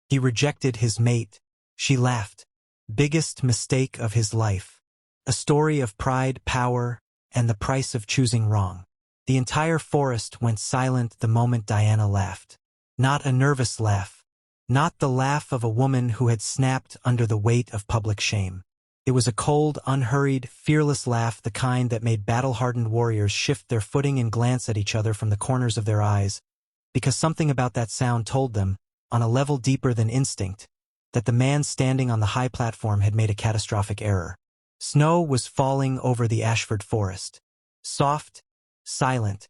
He rejected his mate. She laughed. Biggest mistake of his life. A story of pride, power, and the price of choosing wrong. The entire forest went silent the moment Diana laughed. Not a nervous laugh. Not the laugh of a woman who had snapped under the weight of public shame. It was a cold, unhurried, fearless laugh, the kind that made battle-hardened warriors shift their footing and glance at each other from the corners of their eyes, because something about that sound told them, on a level deeper than instinct, that the man standing on the high platform had made a catastrophic error. Snow was falling over the Ashford forest. Soft, silent,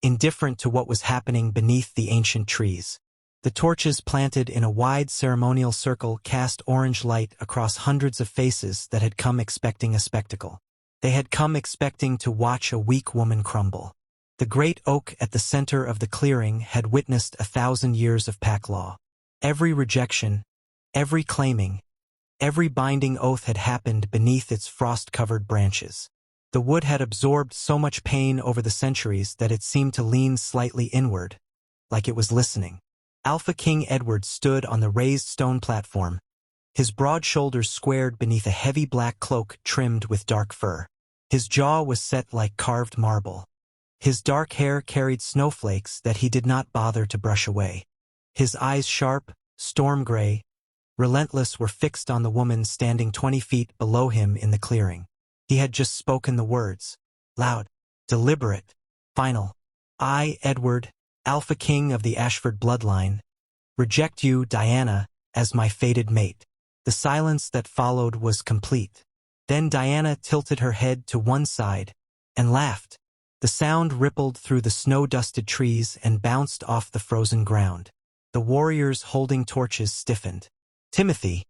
indifferent to what was happening beneath the ancient trees. The torches planted in a wide ceremonial circle cast orange light across hundreds of faces that had come expecting a spectacle. They had come expecting to watch a weak woman crumble. The great oak at the center of the clearing had witnessed 1,000 years of pack law. Every rejection, every claiming, every binding oath had happened beneath its frost-covered branches. The wood had absorbed so much pain over the centuries that it seemed to lean slightly inward, like it was listening. Alpha King Edward stood on the raised stone platform, his broad shoulders squared beneath a heavy black cloak trimmed with dark fur. His jaw was set like carved marble. His dark hair carried snowflakes that he did not bother to brush away. His eyes, sharp, storm gray, relentless, were fixed on the woman standing 20 feet below him in the clearing. He had just spoken the words. Loud, deliberate, final. I, Edward, Alpha King of the Ashford bloodline, reject you, Diana, as my fated mate. The silence that followed was complete. Then Diana tilted her head to one side and laughed. The sound rippled through the snow-dusted trees and bounced off the frozen ground. The warriors holding torches stiffened. Timothy,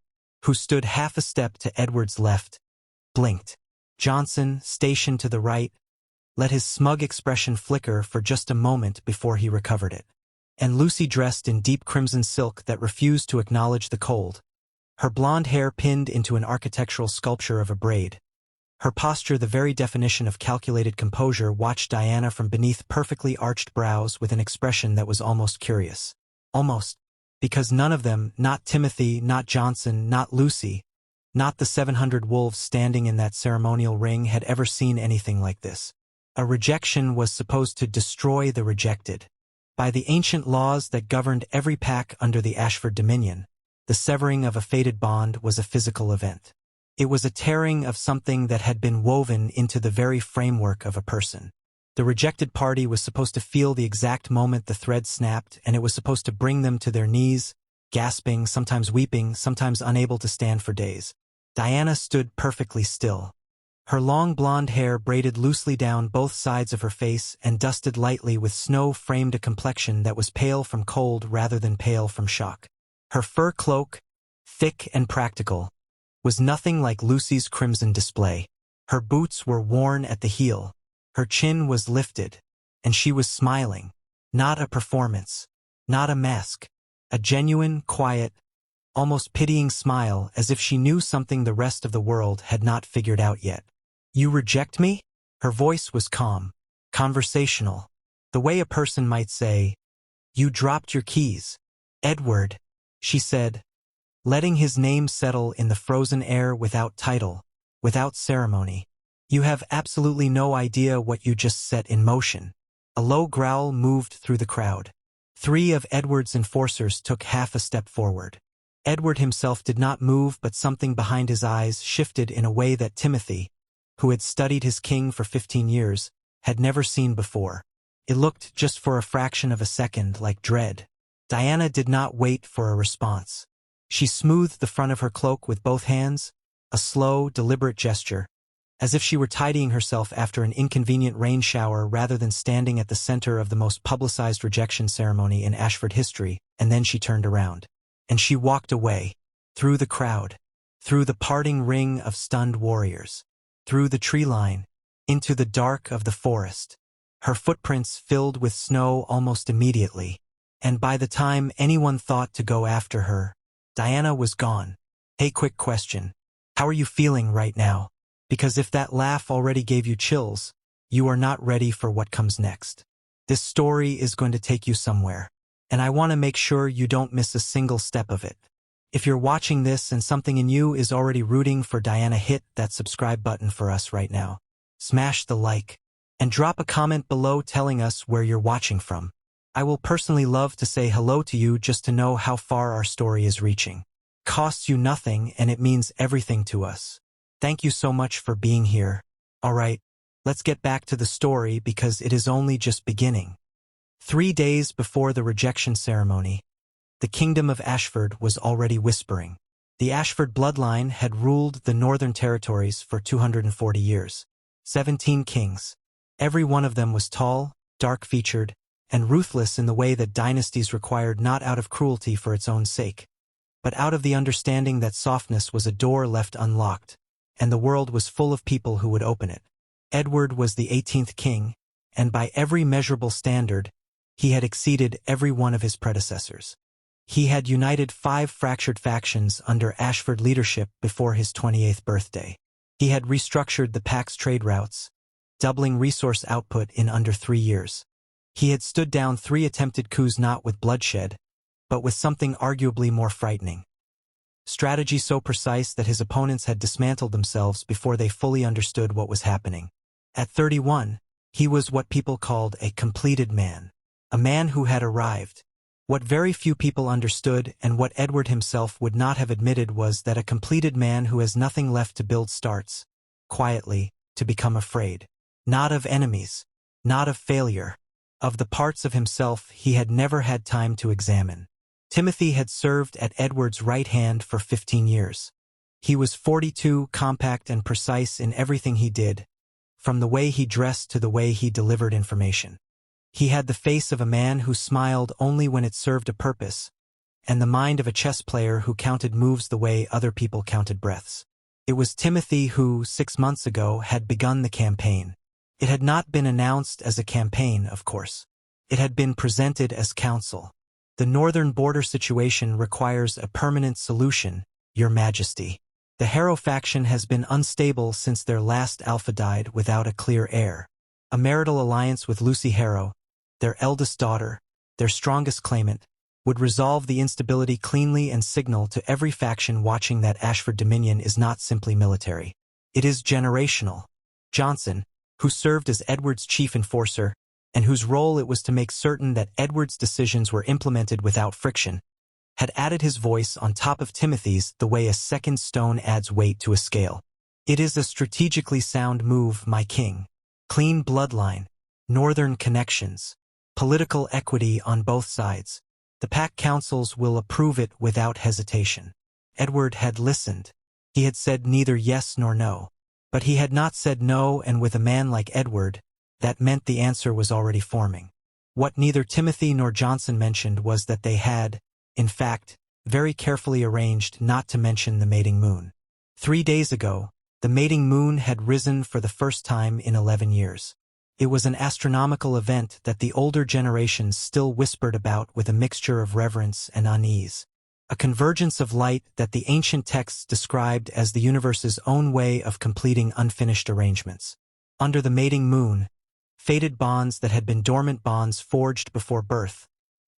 who stood half a step to Edward's left, blinked. Johnson, stationed to the right, let his smug expression flicker for just a moment before he recovered it. And Lucy, dressed in deep crimson silk that refused to acknowledge the cold, her blonde hair pinned into an architectural sculpture of a braid. Her posture the very definition of calculated composure, watched Diana from beneath perfectly arched brows with an expression that was almost curious. Almost. Because none of them, not Timothy, not Johnson, not Lucy, not the 700 wolves standing in that ceremonial ring, had ever seen anything like this. A rejection was supposed to destroy the rejected. By the ancient laws that governed every pack under the Ashford Dominion, the severing of a fated bond was a physical event. It was a tearing of something that had been woven into the very framework of a person. The rejected party was supposed to feel the exact moment the thread snapped, and it was supposed to bring them to their knees, gasping, sometimes weeping, sometimes unable to stand for days. Diana stood perfectly still. Her long blonde hair braided loosely down both sides of her face and dusted lightly with snow framed a complexion that was pale from cold rather than pale from shock. Her fur cloak, thick and practical, was nothing like Lucy's crimson display. Her boots were worn at the heel. Her chin was lifted, and she was smiling. Not a performance, not a mask. A genuine, quiet, almost pitying smile, as if she knew something the rest of the world had not figured out yet. You reject me? Her voice was calm, conversational, the way a person might say, you dropped your keys. Edward, she said, letting his name settle in the frozen air without title, without ceremony. You have absolutely no idea what you just set in motion. A low growl moved through the crowd. 3 of Edward's enforcers took half a step forward. Edward himself did not move, but something behind his eyes shifted in a way that Timothy, who had studied his king for 15 years, had never seen before. It looked, just for a fraction of a second, like dread. Diana did not wait for a response. She smoothed the front of her cloak with both hands, a slow, deliberate gesture, as if she were tidying herself after an inconvenient rain shower rather than standing at the center of the most publicized rejection ceremony in Ashford history, and then she turned around. And she walked away, through the crowd, through the parting ring of stunned warriors, through the tree line, into the dark of the forest. Her footprints filled with snow almost immediately, and by the time anyone thought to go after her, Diana was gone. Hey, quick question. How are you feeling right now? Because if that laugh already gave you chills, you are not ready for what comes next. This story is going to take you somewhere. and I want to make sure you don't miss a single step of it. If you're watching this and something in you is already rooting for Diana, hit that subscribe button for us right now. Smash the like, and drop a comment below telling us where you're watching from. I will personally love to say hello to you just to know how far our story is reaching. Costs you nothing and it means everything to us. Thank you so much for being here. Alright, let's get back to the story because it is only just beginning. 3 days before the rejection ceremony, the kingdom of Ashford was already whispering. The Ashford bloodline had ruled the northern territories for 240 years. 17 kings. Every one of them was tall, dark-featured, and ruthless in the way that dynasties required, not out of cruelty for its own sake, but out of the understanding that softness was a door left unlocked, and the world was full of people who would open it. Edward was the 18th king, and by every measurable standard, he had exceeded every one of his predecessors. He had united 5 fractured factions under Ashford leadership before his 28th birthday. He had restructured the pack's trade routes, doubling resource output in under 3 years. He had stood down 3 attempted coups, not with bloodshed, but with something arguably more frightening. Strategy so precise that his opponents had dismantled themselves before they fully understood what was happening. At 31, he was what people called a completed man. A man who had arrived. What very few people understood, and what Edward himself would not have admitted, was that a completed man who has nothing left to build starts, quietly, to become afraid. Not of enemies, not of failure, of the parts of himself he had never had time to examine. Timothy had served at Edward's right hand for 15 years. He was 42, compact and precise in everything he did, from the way he dressed to the way he delivered information. He had the face of a man who smiled only when it served a purpose, and the mind of a chess player who counted moves the way other people counted breaths. It was Timothy who, 6 months ago, had begun the campaign. It had not been announced as a campaign, of course. It had been presented as counsel. The northern border situation requires a permanent solution, Your Majesty. The Harrow faction has been unstable since their last alpha died without a clear heir. A marital alliance with Lucy Harrow, their eldest daughter, their strongest claimant, would resolve the instability cleanly and signal to every faction watching that Ashford Dominion is not simply military. It is generational. Johnson, who served as Edward's chief enforcer, and whose role it was to make certain that Edward's decisions were implemented without friction, had added his voice on top of Timothy's the way a second stone adds weight to a scale. It is a strategically sound move, my king. Clean bloodline, northern connections, political equity on both sides. The pack councils will approve it without hesitation. Edward had listened. He had said neither yes nor no. But he had not said no, and with a man like Edward, that meant the answer was already forming. What neither Timothy nor Johnson mentioned was that they had, in fact, very carefully arranged not to mention the mating moon. 3 days ago, the mating moon had risen for the first time in 11 years. It was an astronomical event that the older generations still whispered about with a mixture of reverence and unease. A convergence of light that the ancient texts described as the universe's own way of completing unfinished arrangements. Under the mating moon, fated bonds that had been dormant bonds forged before birth,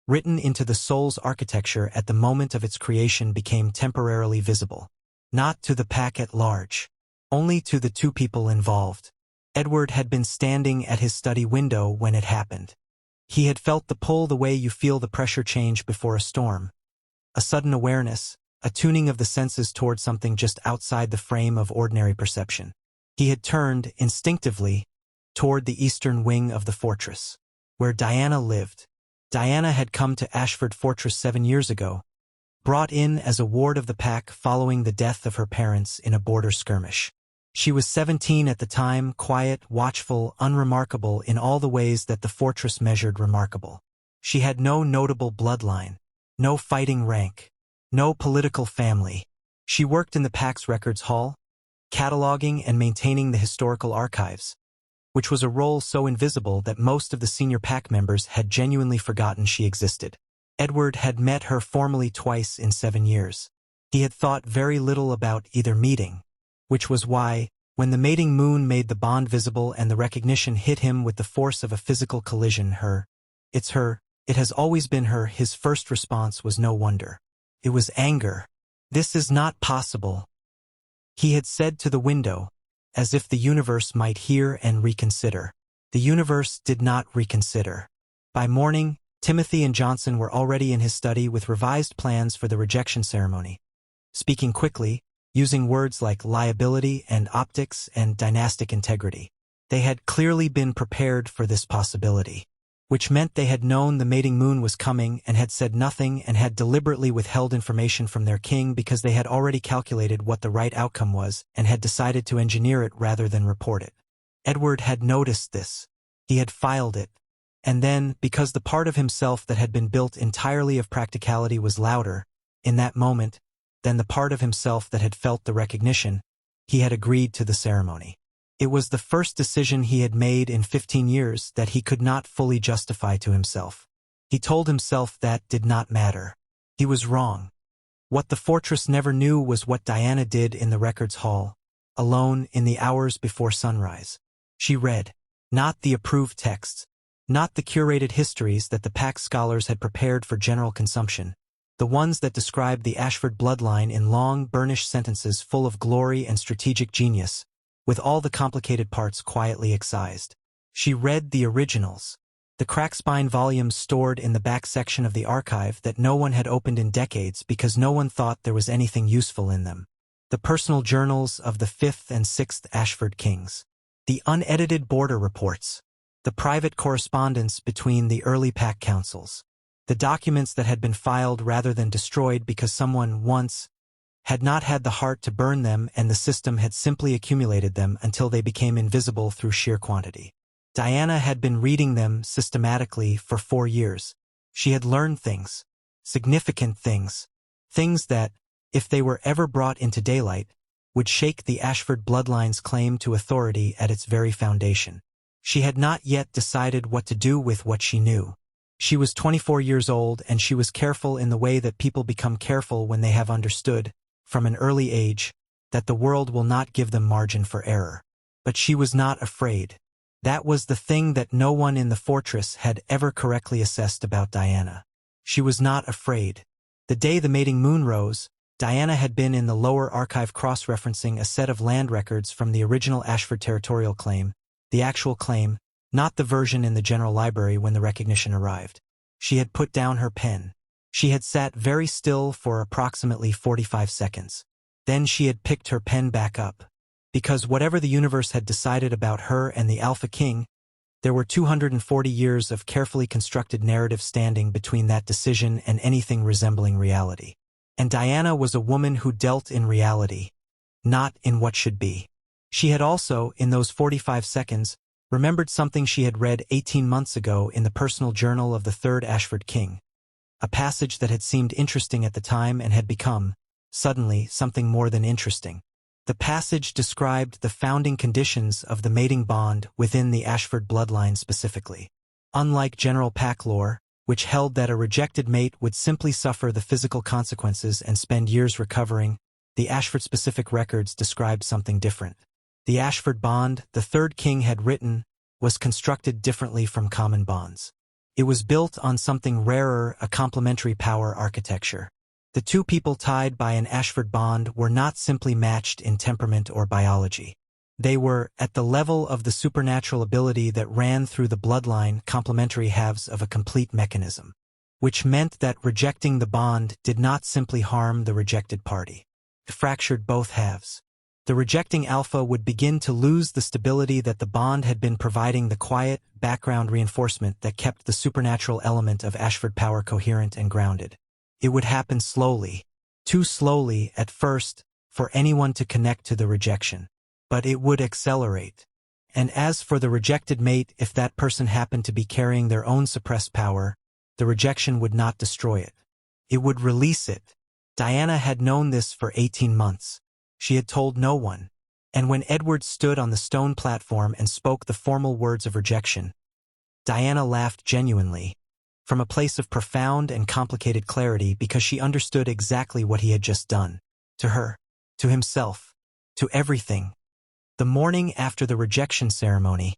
written into the soul's architecture at the moment of its creation, became temporarily visible. Not to the pack at large, only to the 2 people involved. Edward had been standing at his study window when it happened. He had felt the pull the way you feel the pressure change before a storm. A sudden awareness, a tuning of the senses toward something just outside the frame of ordinary perception. He had turned, instinctively, toward the eastern wing of the fortress, where Diana lived. Diana had come to Ashford Fortress 7 years ago, brought in as a ward of the pack following the death of her parents in a border skirmish. She was 17 at the time, quiet, watchful, unremarkable in all the ways that the fortress measured remarkable. She had no notable bloodline, no fighting rank, no political family. She worked in the pack's records hall, cataloging and maintaining the historical archives, which was a role so invisible that most of the senior pack members had genuinely forgotten she existed. Edward had met her formally twice in 7 years. He had thought very little about either meeting, which was why, when the mating moon made the bond visible and the recognition hit him with the force of a physical collision, it's her, It has always been her. His first response was no wonder. It was anger. This is not possible, he had said to the window, as if the universe might hear and reconsider. The universe did not reconsider. By morning, Timothy and Johnson were already in his study with revised plans for the rejection ceremony. Speaking quickly, using words like liability and optics and dynastic integrity. They had clearly been prepared for this possibility, which meant they had known the mating moon was coming and had said nothing and had deliberately withheld information from their king because they had already calculated what the right outcome was and had decided to engineer it rather than report it. Edward had noticed this. He had filed it. And then, because the part of himself that had been built entirely of practicality was louder, in that moment, than the part of himself that had felt the recognition, he had agreed to the ceremony. It was the first decision he had made in 15 years that he could not fully justify to himself. He told himself that did not matter. He was wrong. What the fortress never knew was what Diana did in the records hall, alone in the hours before sunrise. She read, not the approved texts, not the curated histories that the Pax scholars had prepared for general consumption, the ones that described the Ashford bloodline in long, burnished sentences full of glory and strategic genius, with all the complicated parts quietly excised. She read the originals, the crack-spine volumes stored in the back section of the archive that no one had opened in decades because no one thought there was anything useful in them, the personal journals of the 5th and 6th Ashford kings, the unedited border reports, the private correspondence between the early pack councils, the documents that had been filed rather than destroyed because someone once had not had the heart to burn them and the system had simply accumulated them until they became invisible through sheer quantity. Diana had been reading them systematically for 4 years. She had learned things, significant things, things that, if they were ever brought into daylight, would shake the Ashford bloodline's claim to authority at its very foundation. She had not yet decided what to do with what she knew. She was 24 years old and she was careful in the way that people become careful when they have understood, from an early age, that the world will not give them margin for error. But she was not afraid. That was the thing that no one in the fortress had ever correctly assessed about Diana. She was not afraid. The day the mating moon rose, Diana had been in the lower archive cross-referencing a set of land records from the original Ashford territorial claim, the actual claim, not the version in the general library when the recognition arrived. She had put down her pen. She had sat very still for approximately 45 seconds. Then she had picked her pen back up. Because whatever the universe had decided about her and the Alpha King, there were 240 years of carefully constructed narrative standing between that decision and anything resembling reality. And Diana was a woman who dealt in reality, not in what should be. She had also, in those 45 seconds, remembered something she had read 18 months ago in the personal journal of the 3rd Ashford King, a passage that had seemed interesting at the time and had become, suddenly, something more than interesting. The passage described the founding conditions of the mating bond within the Ashford bloodline specifically. Unlike general pack lore, which held that a rejected mate would simply suffer the physical consequences and spend years recovering, the Ashford-specific records described something different. The Ashford bond, the 3rd king had written, was constructed differently from common bonds. It was built on something rarer, a complementary power architecture. The two people tied by an Ashford bond were not simply matched in temperament or biology. They were, at the level of the supernatural ability that ran through the bloodline, complementary halves of a complete mechanism, which meant that rejecting the bond did not simply harm the rejected party. It fractured both halves. The rejecting alpha would begin to lose the stability that the bond had been providing, the quiet, background reinforcement that kept the supernatural element of Ashford power coherent and grounded. It would happen slowly, too slowly at first, for anyone to connect to the rejection. But it would accelerate. And as for the rejected mate, if that person happened to be carrying their own suppressed power, the rejection would not destroy it. It would release it. Diana had known this for 18 months. She had told no one. And when Edward stood on the stone platform and spoke the formal words of rejection, Diana laughed genuinely, from a place of profound and complicated clarity, because she understood exactly what he had just done. To her, to himself, to everything. The morning after the rejection ceremony,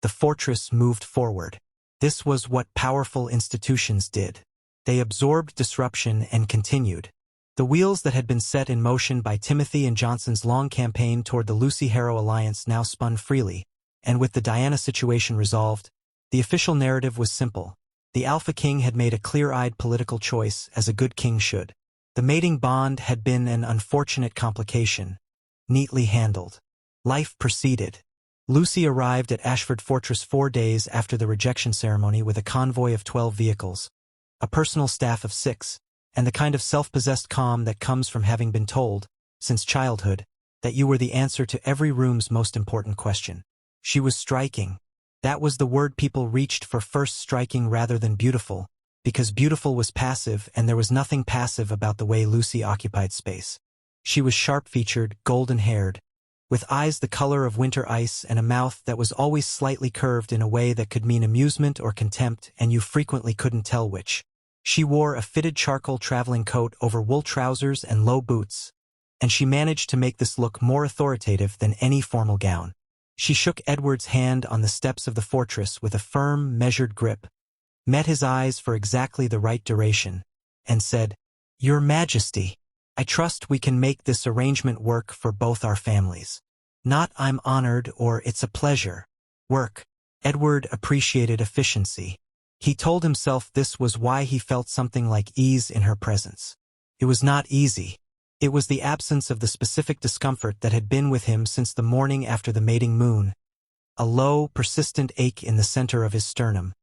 the fortress moved forward. This was what powerful institutions did. They absorbed disruption and continued. The wheels that had been set in motion by Timothy and Johnson's long campaign toward the Lucy-Harrow alliance now spun freely, and with the Diana situation resolved, the official narrative was simple. The Alpha King had made a clear-eyed political choice, as a good king should. The mating bond had been an unfortunate complication, neatly handled. Life proceeded. Lucy arrived at Ashford Fortress 4 days after the rejection ceremony with a convoy of 12 vehicles, a personal staff of 6, and the kind of self-possessed calm that comes from having been told, since childhood, that you were the answer to every room's most important question. She was striking. That was the word people reached for first, striking rather than beautiful, because beautiful was passive and there was nothing passive about the way Lucy occupied space. She was sharp-featured, golden-haired, with eyes the color of winter ice and a mouth that was always slightly curved in a way that could mean amusement or contempt, and you frequently couldn't tell which. She wore a fitted charcoal traveling coat over wool trousers and low boots, and she managed to make this look more authoritative than any formal gown. She shook Edward's hand on the steps of the fortress with a firm, measured grip, met his eyes for exactly the right duration, and said, "Your Majesty, I trust we can make this arrangement work for both our families. Not I'm honored or it's a pleasure. Work." Edward appreciated efficiency. He told himself this was why he felt something like ease in her presence. It was not easy. It was the absence of the specific discomfort that had been with him since the morning after the mating moon. A low, persistent ache in the center of his sternum,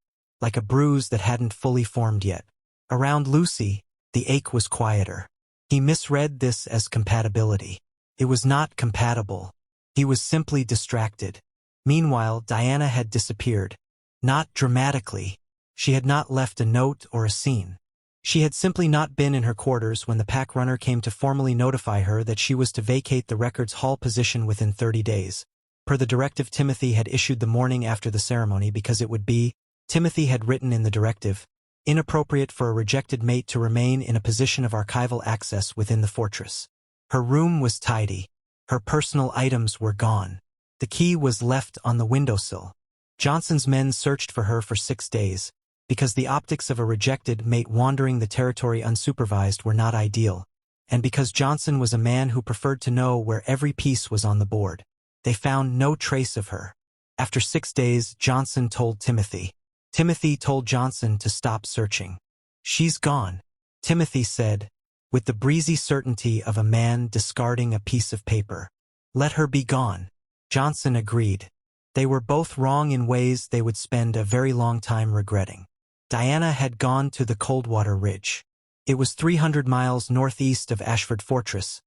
like a bruise that hadn't fully formed yet. Around Lucy, the ache was quieter. He misread this as compatibility. It was not compatible. He was simply distracted. Meanwhile, Diana had disappeared. Not dramatically. She had not left a note or a scene. She had simply not been in her quarters when the pack runner came to formally notify her that she was to vacate the records hall position within 30 days. Per the directive Timothy had issued the morning after the ceremony, because it would be, Timothy had written in the directive, inappropriate for a rejected mate to remain in a position of archival access within the fortress. Her room was tidy. Her personal items were gone. The key was left on the windowsill. Johnson's men searched for her for 6 days, because the optics of a rejected mate wandering the territory unsupervised were not ideal, and because Johnson was a man who preferred to know where every piece was on the board. They found no trace of her. After 6 days, Johnson told Timothy. Timothy told Johnson to stop searching. "She's gone," Timothy said, with the breezy certainty of a man discarding a piece of paper. "Let her be gone." Johnson agreed. They were both wrong in ways they would spend a very long time regretting. Diana had gone to the Coldwater Ridge. It was 300 miles northeast of Ashford Fortress,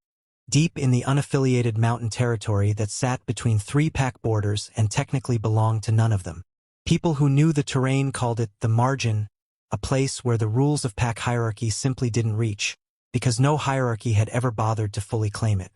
deep in the unaffiliated mountain territory that sat between 3 pack borders and technically belonged to none of them. People who knew the terrain called it the margin, a place where the rules of pack hierarchy simply didn't reach, because no hierarchy had ever bothered to fully claim it.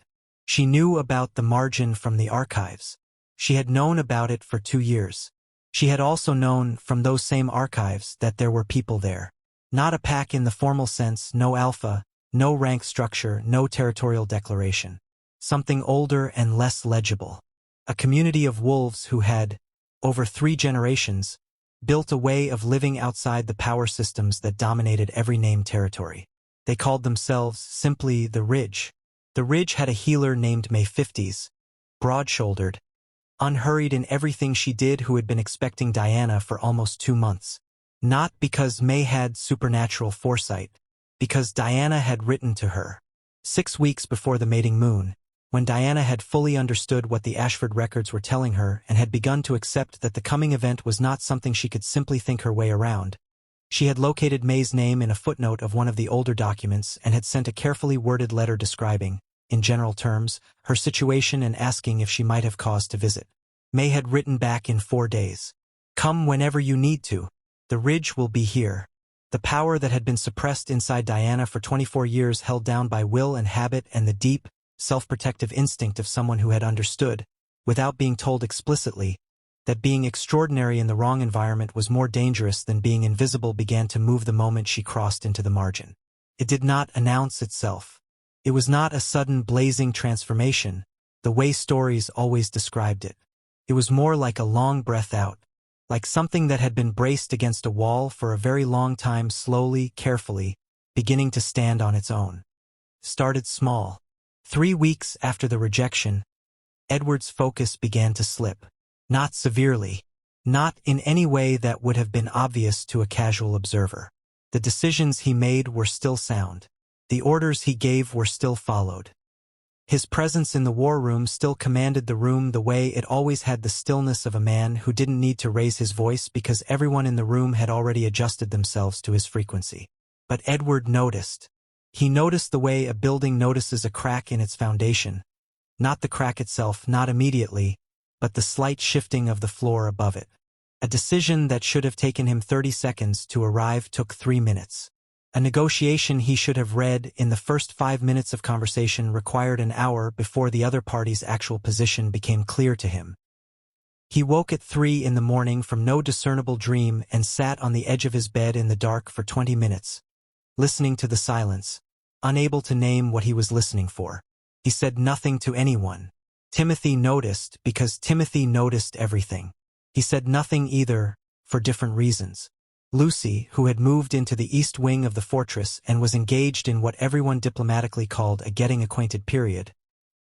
She knew about the margin from the archives. She had known about it for 2 years. She had also known from those same archives that there were people there. Not a pack in the formal sense, no alpha, no rank structure, no territorial declaration. Something older and less legible. A community of wolves who had, over 3 generations, built a way of living outside the power systems that dominated every named territory. They called themselves simply the Ridge. The Ridge had a healer named May 50s, broad-shouldered, unhurried in everything she did, who had been expecting Diana for almost 2 months. Not because May had supernatural foresight, because Diana had written to her. 6 weeks before the mating moon, when Diana had fully understood what the Ashford records were telling her and had begun to accept that the coming event was not something she could simply think her way around, she had located May's name in a footnote of one of the older documents and had sent a carefully worded letter describing, in general terms, her situation and asking if she might have cause to visit. May had written back in 4 days. "Come whenever you need to. The Ridge will be here." The power that had been suppressed inside Diana for 24 years, held down by will and habit and the deep, self-protective instinct of someone who had understood, without being told explicitly, that being extraordinary in the wrong environment was more dangerous than being invisible, began to move the moment she crossed into the margin. It did not announce itself. It was not a sudden blazing transformation, the way stories always described it. It was more like a long breath out, like something that had been braced against a wall for a very long time, slowly, carefully, beginning to stand on its own. Started small. 3 weeks after the rejection, Edward's focus began to slip. Not severely. Not in any way that would have been obvious to a casual observer. The decisions he made were still sound. The orders he gave were still followed. His presence in the war room still commanded the room the way it always had, the stillness of a man who didn't need to raise his voice because everyone in the room had already adjusted themselves to his frequency. But Edward noticed. He noticed the way a building notices a crack in its foundation. Not the crack itself, not immediately, but the slight shifting of the floor above it. A decision that should have taken him 30 seconds to arrive took 3 minutes. A negotiation he should have read in the first 5 minutes of conversation required an hour before the other party's actual position became clear to him. He woke at 3 in the morning from no discernible dream and sat on the edge of his bed in the dark for 20 minutes, listening to the silence, unable to name what he was listening for. He said nothing to anyone. Timothy noticed because Timothy noticed everything. He said nothing either, for different reasons. Lucy, who had moved into the east wing of the fortress and was engaged in what everyone diplomatically called a getting acquainted period,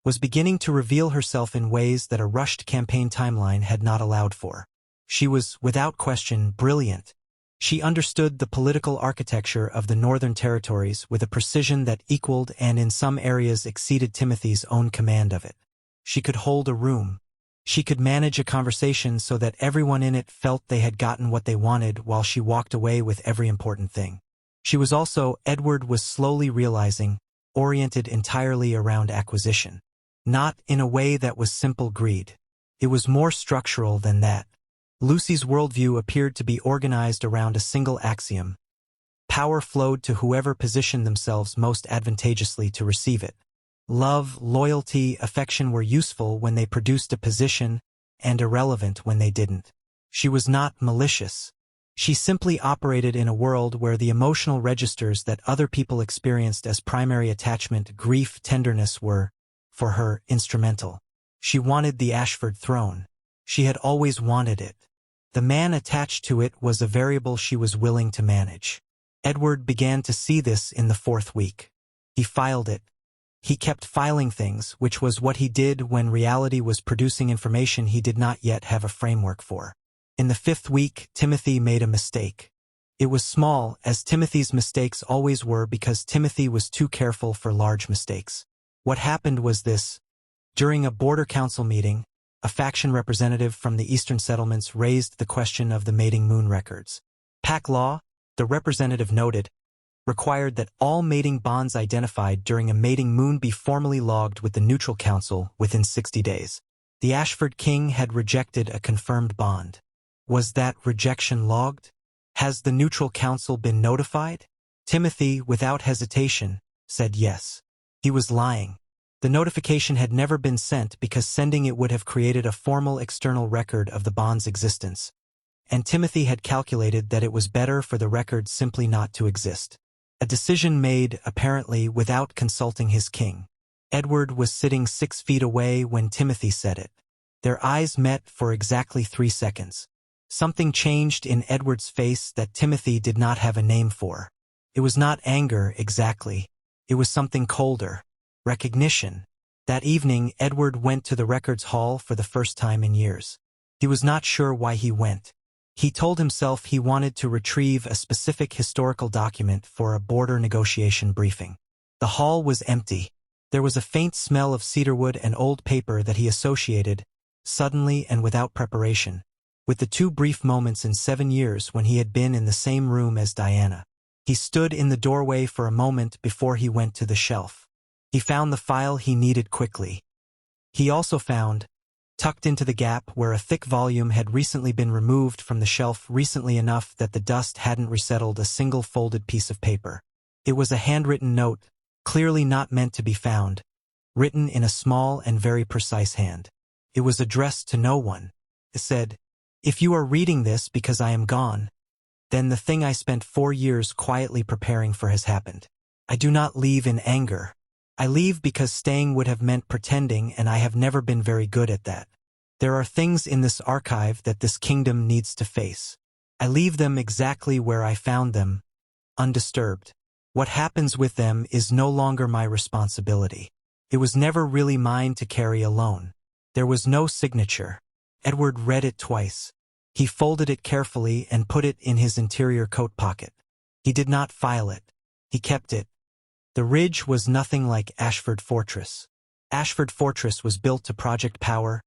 was beginning to reveal herself in ways that a rushed campaign timeline had not allowed for. She was, without question, brilliant. She understood the political architecture of the Northern Territories with a precision that equaled and in some areas exceeded Timothy's own command of it. She could hold a room. She could manage a conversation so that everyone in it felt they had gotten what they wanted while she walked away with every important thing. She was also, Edward was slowly realizing, oriented entirely around acquisition. Not in a way that was simple greed. It was more structural than that. Lucy's worldview appeared to be organized around a single axiom. Power flowed to whoever positioned themselves most advantageously to receive it. Love, loyalty, affection were useful when they produced a position, and irrelevant when they didn't. She was not malicious. She simply operated in a world where the emotional registers that other people experienced as primary attachment, grief, tenderness were, for her, instrumental. She wanted the Ashford throne. She had always wanted it. The man attached to it was a variable she was willing to manage. Edward began to see this in the 4th week. He filed it. He kept filing things, which was what he did when reality was producing information he did not yet have a framework for. In the 5th week, Timothy made a mistake. It was small, as Timothy's mistakes always were, because Timothy was too careful for large mistakes. What happened was this. During a border council meeting, a faction representative from the eastern settlements raised the question of the mating moon records. Pack law, the representative noted, required that all mating bonds identified during a mating moon be formally logged with the neutral council within 60 days. The Ashford king had rejected a confirmed bond. Was that rejection logged? Has the neutral council been notified? Timothy, without hesitation, said yes. He was lying. The notification had never been sent because sending it would have created a formal external record of the bond's existence. And Timothy had calculated that it was better for the record simply not to exist. A decision made, apparently, without consulting his king. Edward was sitting 6 feet away when Timothy said it. Their eyes met for exactly 3 seconds. Something changed in Edward's face that Timothy did not have a name for. It was not anger, exactly. It was something colder. Recognition. That evening, Edward went to the records hall for the first time in years. He was not sure why he went. He told himself he wanted to retrieve a specific historical document for a border negotiation briefing. The hall was empty. There was a faint smell of cedarwood and old paper that he associated, suddenly and without preparation, with the 2 brief moments in 7 years when he had been in the same room as Diana. He stood in the doorway for a moment before he went to the shelf. He found the file he needed quickly. He also found, tucked into the gap where a thick volume had recently been removed from the shelf, recently enough that the dust hadn't resettled, a single folded piece of paper. It was a handwritten note, clearly not meant to be found, written in a small and very precise hand. It was addressed to no one. It said, "If you are reading this because I am gone, then the thing I spent 4 years quietly preparing for has happened. I do not leave in anger. I leave because staying would have meant pretending, and I have never been very good at that. There are things in this archive that this kingdom needs to face. I leave them exactly where I found them, undisturbed. What happens with them is no longer my responsibility. It was never really mine to carry alone. There was no signature. Edward read it twice. He folded it carefully and put it in his interior coat pocket. He did not file it. He kept it. The ridge was nothing like Ashford Fortress. Ashford Fortress was built to project power,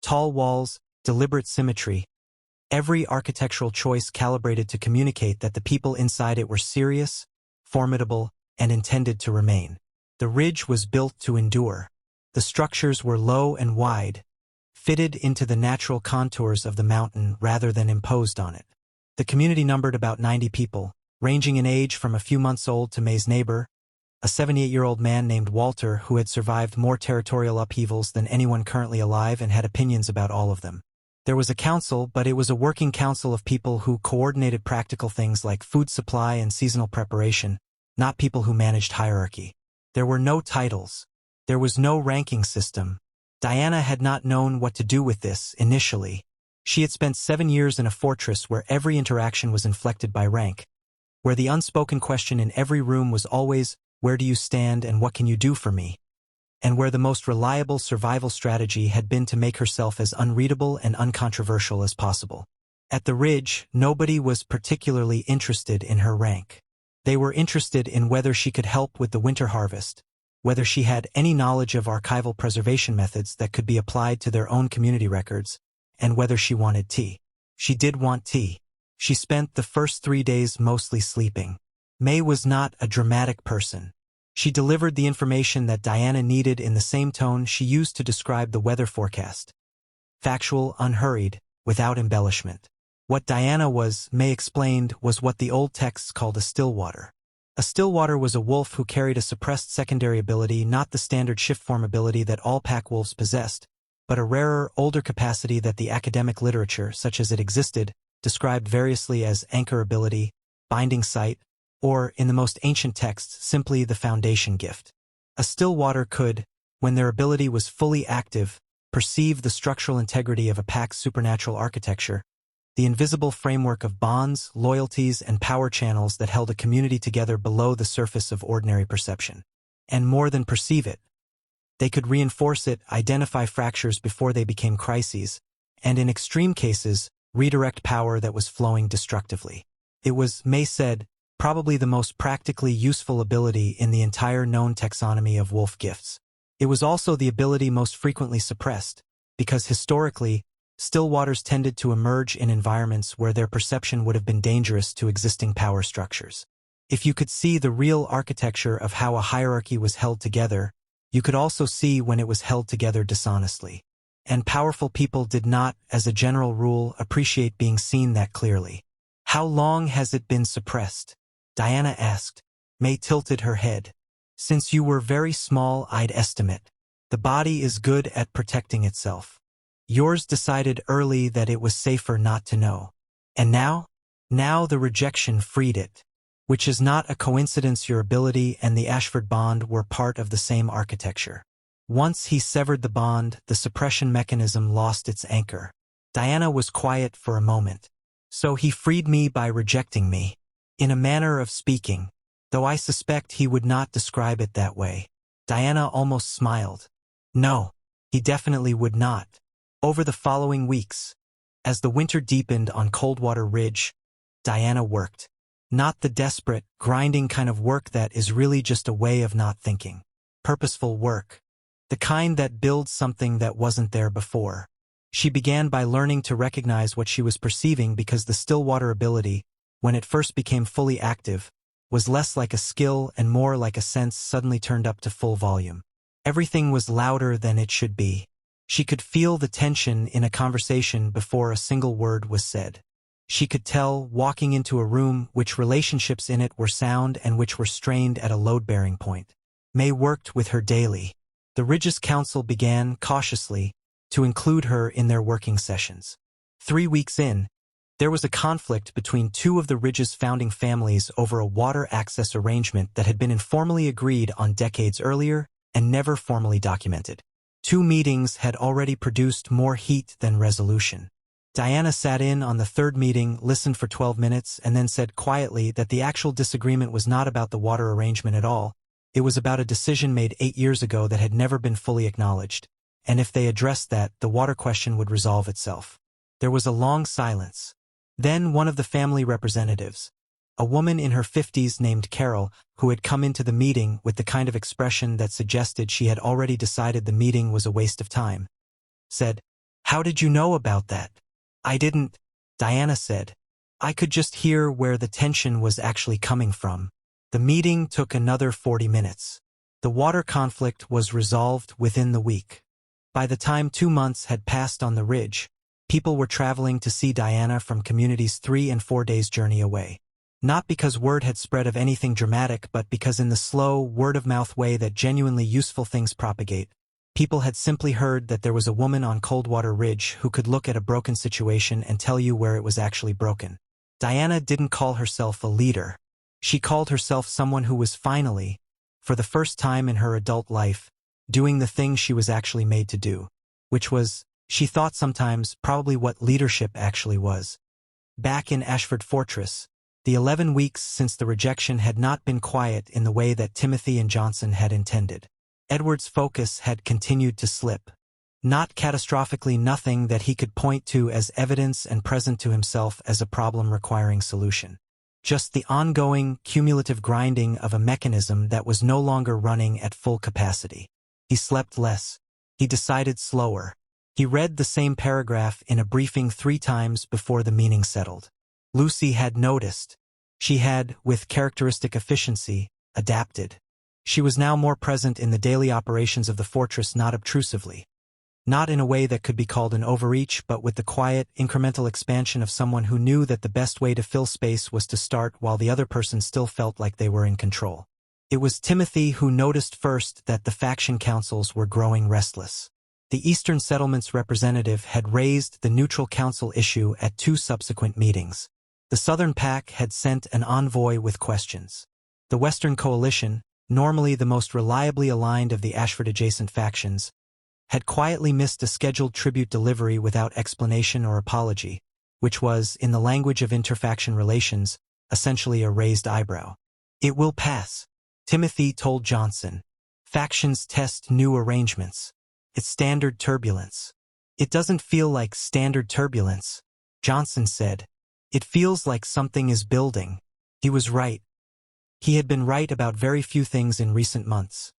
tall walls, deliberate symmetry, every architectural choice calibrated to communicate that the people inside it were serious, formidable, and intended to remain. The ridge was built to endure. The structures were low and wide, fitted into the natural contours of the mountain rather than imposed on it. The community numbered about 90 people, ranging in age from a few months old to May's neighbor, a 78-year-old man named Walter who had survived more territorial upheavals than anyone currently alive and had opinions about all of them. There was a council, but it was a working council of people who coordinated practical things like food supply and seasonal preparation, not people who managed hierarchy. There were no titles. There was no ranking system. Diana had not known what to do with this initially. She had spent 7 years in a fortress where every interaction was inflected by rank, where the unspoken question in every room was always, "Where do you stand and what can you do for me?" and where the most reliable survival strategy had been to make herself as unreadable and uncontroversial as possible. At the Ridge, nobody was particularly interested in her rank. They were interested in whether she could help with the winter harvest, whether she had any knowledge of archival preservation methods that could be applied to their own community records, and whether she wanted tea. She did want tea. She spent the first 3 days mostly sleeping. May was not a dramatic person. She delivered the information that Diana needed in the same tone she used to describe the weather forecast. Factual, unhurried, without embellishment. What Diana was, May explained, was what the old texts called a stillwater. A stillwater was a wolf who carried a suppressed secondary ability, not the standard shift-form ability that all pack wolves possessed, but a rarer, older capacity that the academic literature, such as it existed, described variously as anchor ability, binding sight, or, in the most ancient texts, simply the foundation gift. A stillwater could, when their ability was fully active, perceive the structural integrity of a pack's supernatural architecture, the invisible framework of bonds, loyalties, and power channels that held a community together below the surface of ordinary perception. And more than perceive it, they could reinforce it, identify fractures before they became crises, and in extreme cases, redirect power that was flowing destructively. It was, May said, probably the most practically useful ability in the entire known taxonomy of wolf gifts. It was also the ability most frequently suppressed, because historically, stillwaters tended to emerge in environments where their perception would have been dangerous to existing power structures. If you could see the real architecture of how a hierarchy was held together, you could also see when it was held together dishonestly. And powerful people did not, as a general rule, appreciate being seen that clearly. "How long has it been suppressed?" Diana asked. May tilted her head. "Since you were very small, I'd estimate. The body is good at protecting itself. Yours decided early that it was safer not to know. And now? Now the rejection freed it. Which is not a coincidence. Your ability and the Ashford bond were part of the same architecture. Once he severed the bond, the suppression mechanism lost its anchor." Diana was quiet for a moment. "So he freed me by rejecting me. In a manner of speaking, though I suspect he would not describe it that way." Diana almost smiled. "No, he definitely would not." Over the following weeks, as the winter deepened on Coldwater Ridge, Diana worked. Not the desperate, grinding kind of work that is really just a way of not thinking. Purposeful work. The kind that builds something that wasn't there before. She began by learning to recognize what she was perceiving because the stillwater ability, when it first became fully active, was less like a skill and more like a sense suddenly turned up to full volume. Everything was louder than it should be. She could feel the tension in a conversation before a single word was said. She could tell, walking into a room, which relationships in it were sound and which were strained at a load-bearing point. May worked with her daily. The Ridge's council began, cautiously, to include her in their working sessions. 3 weeks in, there was a conflict between two of the Ridge's founding families over a water access arrangement that had been informally agreed on decades earlier and never formally documented. 2 meetings had already produced more heat than resolution. Diana sat in on the 3rd meeting, listened for 12 minutes, and then said quietly that the actual disagreement was not about the water arrangement at all. It was about a decision made 8 years ago that had never been fully acknowledged, and if they addressed that, the water question would resolve itself. There was a long silence. Then one of the family representatives, a woman in her 50s named Carol, who had come into the meeting with the kind of expression that suggested she had already decided the meeting was a waste of time, said, "How did you know about that?" "I didn't," Diana said. "I could just hear where the tension was actually coming from." The meeting took another 40 minutes. The water conflict was resolved within the week. By the time 2 months had passed on the ridge, people were traveling to see Diana from communities 3 and 4 days' journey away. Not because word had spread of anything dramatic, but because in the slow, word-of-mouth way that genuinely useful things propagate, people had simply heard that there was a woman on Coldwater Ridge who could look at a broken situation and tell you where it was actually broken. Diana didn't call herself a leader. She called herself someone who was finally, for the first time in her adult life, doing the thing she was actually made to do, which was, she thought sometimes, probably what leadership actually was. Back in Ashford Fortress, the 11 weeks since the rejection had not been quiet in the way that Timothy and Johnson had intended. Edward's focus had continued to slip. Not catastrophically, nothing that he could point to as evidence and present to himself as a problem requiring solution. Just the ongoing, cumulative grinding of a mechanism that was no longer running at full capacity. He slept less. He decided slower. He read the same paragraph in a briefing 3 times before the meaning settled. Lucy had noticed. She had, with characteristic efficiency, adapted. She was now more present in the daily operations of the fortress, not obtrusively. Not in a way that could be called an overreach, but with the quiet, incremental expansion of someone who knew that the best way to fill space was to start while the other person still felt like they were in control. It was Timothy who noticed first that the faction councils were growing restless. The Eastern Settlements representative had raised the neutral council issue at 2 subsequent meetings. The Southern Pack had sent an envoy with questions. The Western Coalition, normally the most reliably aligned of the Ashford-adjacent factions, had quietly missed a scheduled tribute delivery without explanation or apology, which was, in the language of interfaction relations, essentially a raised eyebrow. "It will pass," Timothy told Johnson. "Factions test new arrangements. It's standard turbulence." "It doesn't feel like standard turbulence," Johnson said. "It feels like something is building." He was right. He had been right about very few things in recent months.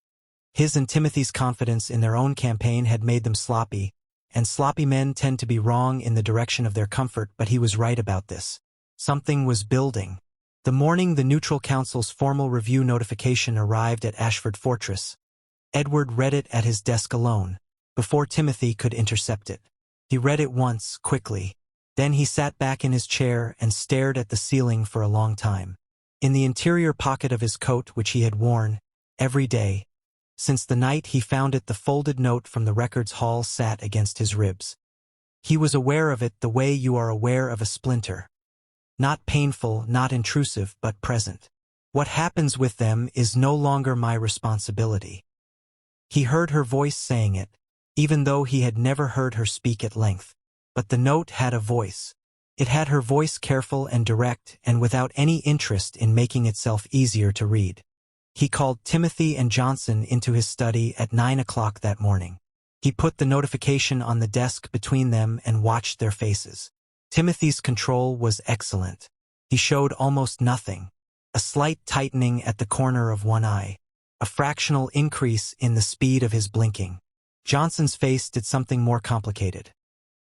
His and Timothy's confidence in their own campaign had made them sloppy, and sloppy men tend to be wrong in the direction of their comfort, but he was right about this. Something was building. The morning the Neutral Council's formal review notification arrived at Ashford Fortress, Edward read it at his desk alone, before Timothy could intercept it. He read it once, quickly. Then he sat back in his chair and stared at the ceiling for a long time. In the interior pocket of his coat, which he had worn every day since the night he found it, the folded note from the records hall sat against his ribs. He was aware of it the way you are aware of a splinter. Not painful, not intrusive, but present. What happens with them is no longer my responsibility. He heard her voice saying it, even though he had never heard her speak at length. But the note had a voice. It had her voice, careful and direct, and without any interest in making itself easier to read. He called Timothy and Johnson into his study at 9 o'clock that morning. He put the notification on the desk between them and watched their faces. Timothy's control was excellent. He showed almost nothing. A slight tightening at the corner of one eye. A fractional increase in the speed of his blinking. Johnson's face did something more complicated.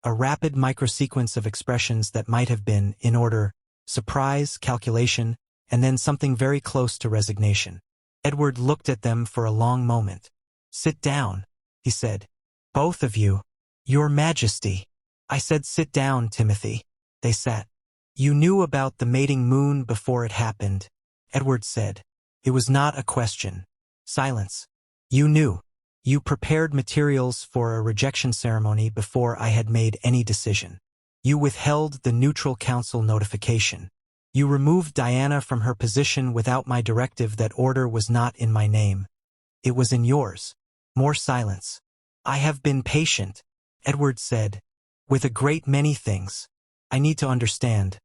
A rapid microsequence of expressions that might have been, in order, surprise, calculation, and then something very close to resignation. Edward looked at them for a long moment. "Sit down," he said. "Both of you." "Your Majesty." "I said sit down, Timothy." They sat. "You knew about the mating moon before it happened," Edward said. It was not a question. Silence. "You knew. You prepared materials for a rejection ceremony before I had made any decision. You withheld the neutral council notification. You removed Diana from her position without my directive. That order was not in my name. It was in yours." More silence. I have been patient, Edward said, with a great many things. I need to understand.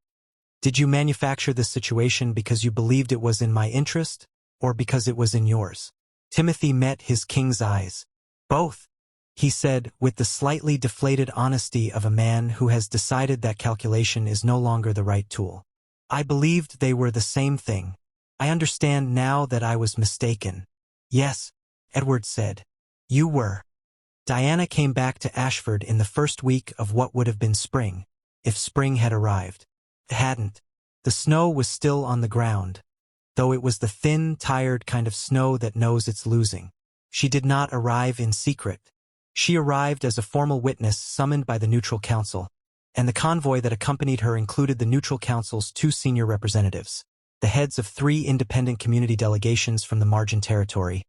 Did you manufacture this situation because you believed it was in my interest, or because it was in yours? Timothy met his king's eyes. Both, he said, with the slightly deflated honesty of a man who has decided that calculation is no longer the right tool. I believed they were the same thing. I understand now that I was mistaken. Yes, Edward said. You were. Diana came back to Ashford in the first week of what would have been spring, if spring had arrived. It hadn't. The snow was still on the ground, though it was the thin, tired kind of snow that knows it's losing. She did not arrive in secret. She arrived as a formal witness summoned by the Neutral Council, and the convoy that accompanied her included the Neutral Council's 2 senior representatives, the heads of 3 independent community delegations from the Margin Territory,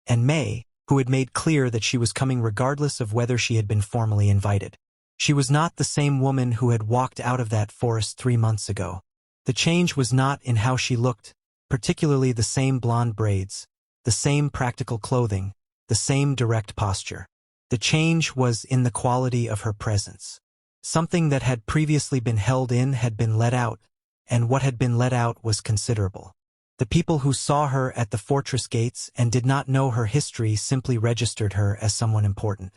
and May, who had made clear that she was coming regardless of whether she had been formally invited. She was not the same woman who had walked out of that forest 3 months ago. The change was not in how she looked, particularly the same blonde braids, the same practical clothing, the same direct posture. The change was in the quality of her presence. Something that had previously been held in had been let out, and what had been let out was considerable. The people who saw her at the fortress gates and did not know her history simply registered her as someone important.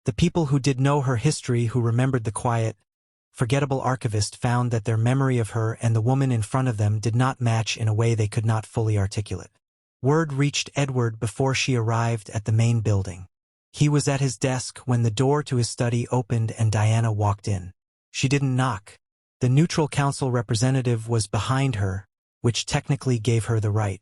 The people who did know her history, who remembered the quiet, forgettable archivist, found that their memory of her and the woman in front of them did not match in a way they could not fully articulate. Word reached Edward before she arrived at the main building. He was at his desk when the door to his study opened and Diana walked in. She didn't knock. The Neutral Council representative was behind her, which technically gave her the right.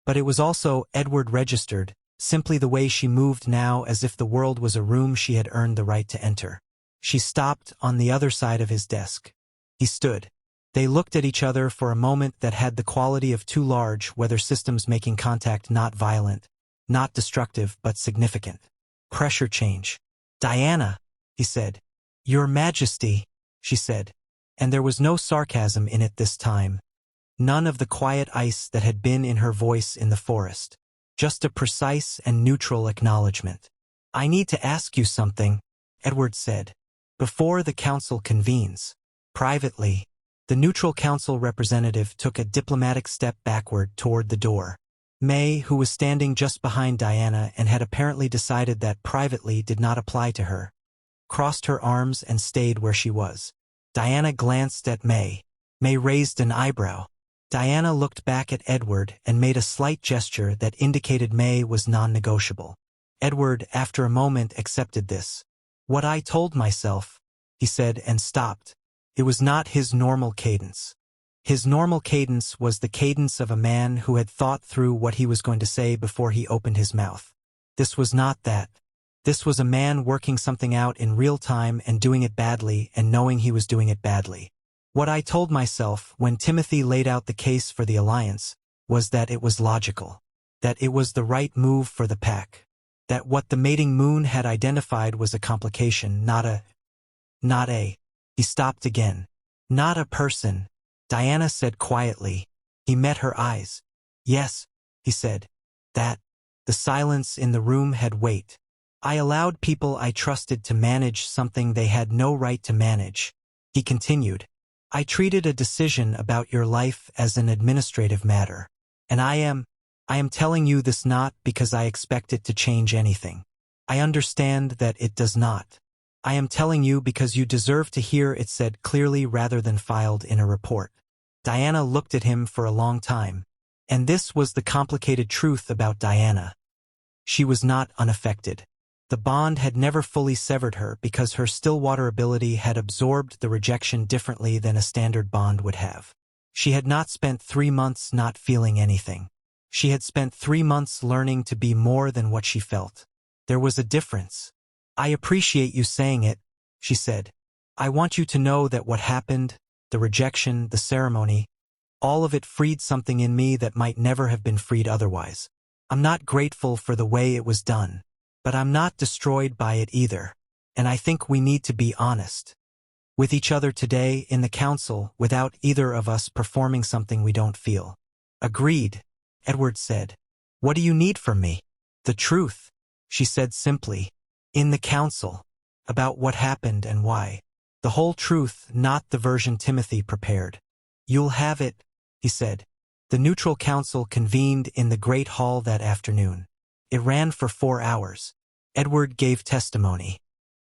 But it was also, Edward registered, simply the way she moved now, as if the world was a room she had earned the right to enter. She stopped on the other side of his desk. He stood. They looked at each other for a moment that had the quality of 2 large weather systems making contact, not violent, not destructive, but significant. Pressure change. Diana, he said. Your Majesty, she said. And there was no sarcasm in it this time. None of the quiet ice that had been in her voice in the forest. Just a precise and neutral acknowledgement. I need to ask you something, Edward said. Before the council convenes. Privately. The Neutral Council representative took a diplomatic step backward toward the door. May, who was standing just behind Diana and had apparently decided that privately did not apply to her, crossed her arms and stayed where she was. Diana glanced at May. May raised an eyebrow. Diana looked back at Edward and made a slight gesture that indicated May was non-negotiable. Edward, after a moment, accepted this. What I told myself, he said, and stopped. It was not his normal cadence. His normal cadence was the cadence of a man who had thought through what he was going to say before he opened his mouth. This was not that. This was a man working something out in real time and doing it badly and knowing he was doing it badly. What I told myself when Timothy laid out the case for the alliance was that it was logical, that it was the right move for the pack, that what the mating moon had identified was a complication, not a... He stopped again. Not a person, Diana said quietly. He met her eyes. Yes, he said. That. The silence in the room had weight. I allowed people I trusted to manage something they had no right to manage. He continued. I treated a decision about your life as an administrative matter. And I am telling you this not because I expect it to change anything. I understand that it does not. I am telling you because you deserve to hear it said clearly rather than filed in a report. Diana looked at him for a long time. And this was the complicated truth about Diana. She was not unaffected. The bond had never fully severed her because her Stillwater ability had absorbed the rejection differently than a standard bond would have. She had not spent 3 months not feeling anything. She had spent 3 months learning to be more than what she felt. There was a difference. I appreciate you saying it, she said. I want you to know that what happened, the rejection, the ceremony, all of it freed something in me that might never have been freed otherwise. I'm not grateful for the way it was done. But I'm not destroyed by it either, and I think we need to be honest with each other today in the council without either of us performing something we don't feel. Agreed, Edward said. What do you need from me? The truth, she said simply. In the council. About what happened and why. The whole truth, not the version Timothy prepared. You'll have it, he said. The neutral council convened in the great hall that afternoon. It ran for 4 hours. Edward gave testimony.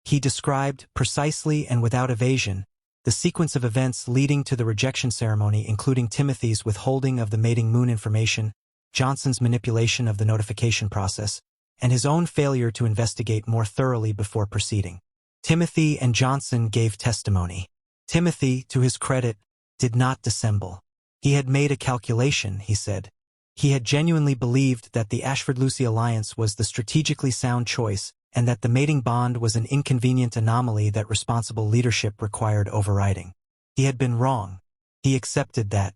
He described, precisely and without evasion, the sequence of events leading to the rejection ceremony, including Timothy's withholding of the mating moon information, Johnson's manipulation of the notification process, and his own failure to investigate more thoroughly before proceeding. Timothy and Johnson gave testimony. Timothy, to his credit, did not dissemble. He had made a calculation, he said. He had genuinely believed that the Ashford-Lucy alliance was the strategically sound choice, and that the mating bond was an inconvenient anomaly that responsible leadership required overriding. He had been wrong. He accepted that.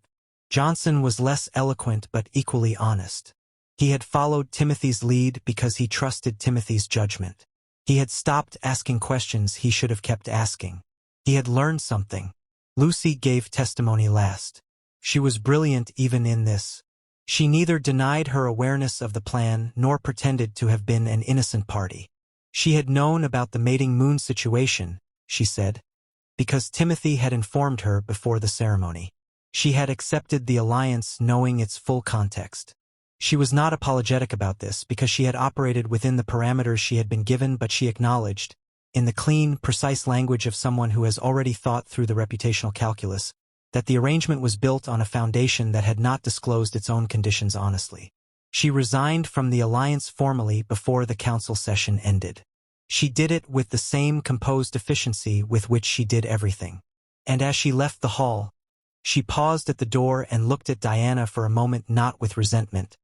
Johnson was less eloquent but equally honest. He had followed Timothy's lead because he trusted Timothy's judgment. He had stopped asking questions he should have kept asking. He had learned something. Lucy gave testimony last. She was brilliant even in this. She neither denied her awareness of the plan nor pretended to have been an innocent party. She had known about the mating moon situation, she said, because Timothy had informed her before the ceremony. She had accepted the alliance knowing its full context. She was not apologetic about this because she had operated within the parameters she had been given, but she acknowledged, in the clean, precise language of someone who has already thought through the reputational calculus, that the arrangement was built on a foundation that had not disclosed its own conditions honestly. She resigned from the alliance formally before the council session ended. She did it with the same composed efficiency with which she did everything. And as she left the hall, she paused at the door and looked at Diana for a moment, not with resentment,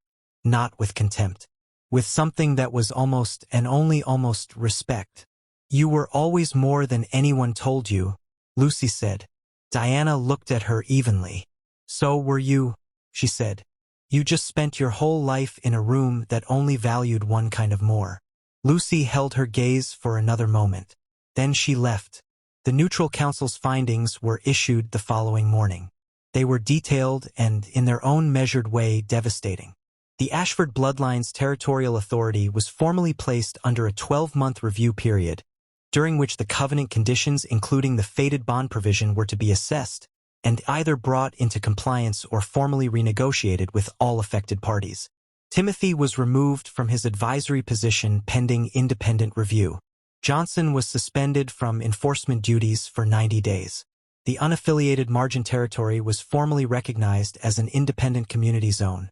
not with contempt, with something that was almost and only almost respect. You were always more than anyone told you, Lucy said. Diana looked at her evenly. So were you, she said. You just spent your whole life in a room that only valued one kind of more. Lucy held her gaze for another moment. Then she left. The neutral council's findings were issued the following morning. They were detailed and, in their own measured way, devastating. The Ashford bloodline's territorial authority was formally placed under a 12-month review period, during which the covenant conditions, including the fated bond provision, were to be assessed and either brought into compliance or formally renegotiated with all affected parties. Timothy was removed from his advisory position pending independent review. Johnson was suspended from enforcement duties for 90 days. The unaffiliated margin territory was formally recognized as an independent community zone,